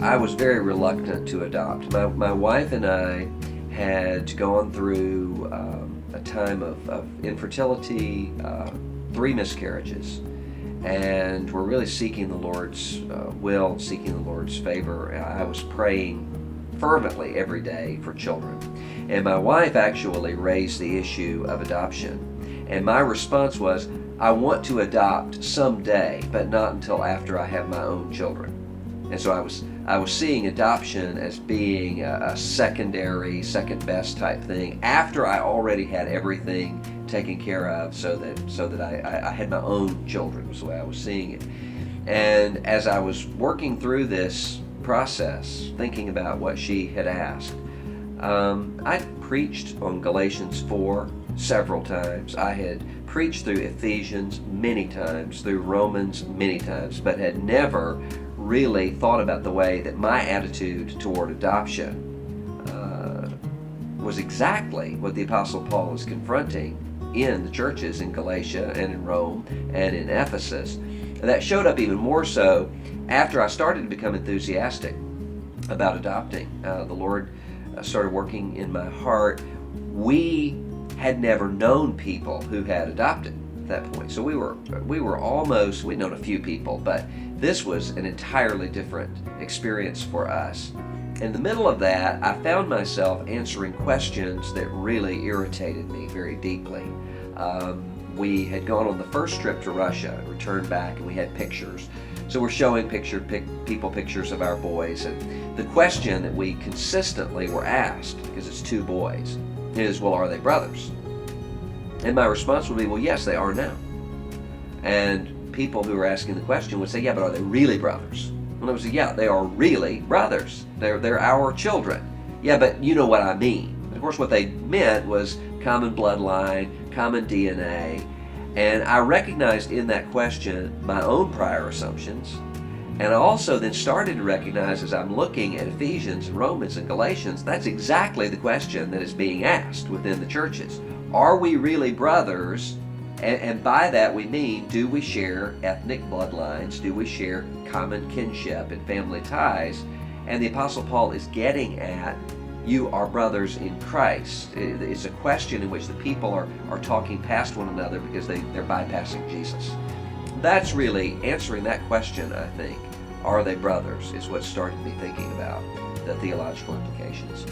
I was very reluctant to adopt. My wife and I had gone through a time of infertility, 3 miscarriages, and we're really seeking the Lord's will, seeking the Lord's favor. I was praying fervently every day for children, and my wife actually raised the issue of adoption, and my response was, I want to adopt someday, but not until after I have my own children. And so I was seeing adoption as being a secondary, second best type thing after I already had everything taken care of, so that I had my own children, was the way I was seeing it. And as I was working through this process, thinking about what she had asked, I preached on Galatians 4 several times. I had preached through Ephesians many times, through Romans many times, but had never really thought about the way that my attitude toward adoption was exactly what the Apostle Paul was confronting in the churches in Galatia and in Rome and in Ephesus. And that showed up even more so after I started to become enthusiastic about adopting. The Lord started working in my heart. We had never known people who had adopted at that point. So we were almost, we'd known a few people, but this was an entirely different experience for us. In the middle of that, I found myself answering questions that really irritated me very deeply. We had gone on the first trip to Russia, returned back, and we had pictures. So we're showing people pictures of our boys, and the question that we consistently were asked, because it's 2 boys, is, well, are they brothers? And my response would be, well, yes, they are now. And people who were asking the question would say, yeah, but are they really brothers? And I would say, yeah, they are really brothers. They're our children. Yeah, but you know what I mean. And of course, what they meant was common bloodline, common DNA. And I recognized in that question my own prior assumptions. And I also then started to recognize, as I'm looking at Ephesians, Romans, and Galatians, that's exactly the question that is being asked within the churches. Are we really brothers? And by that we mean, do we share ethnic bloodlines? Do we share common kinship and family ties? And the Apostle Paul is getting at, you are brothers in Christ. It's a question in which the people are talking past one another because they're bypassing Jesus. That's really answering that question, I think. Are they brothers? Is what started me thinking about the theological implications.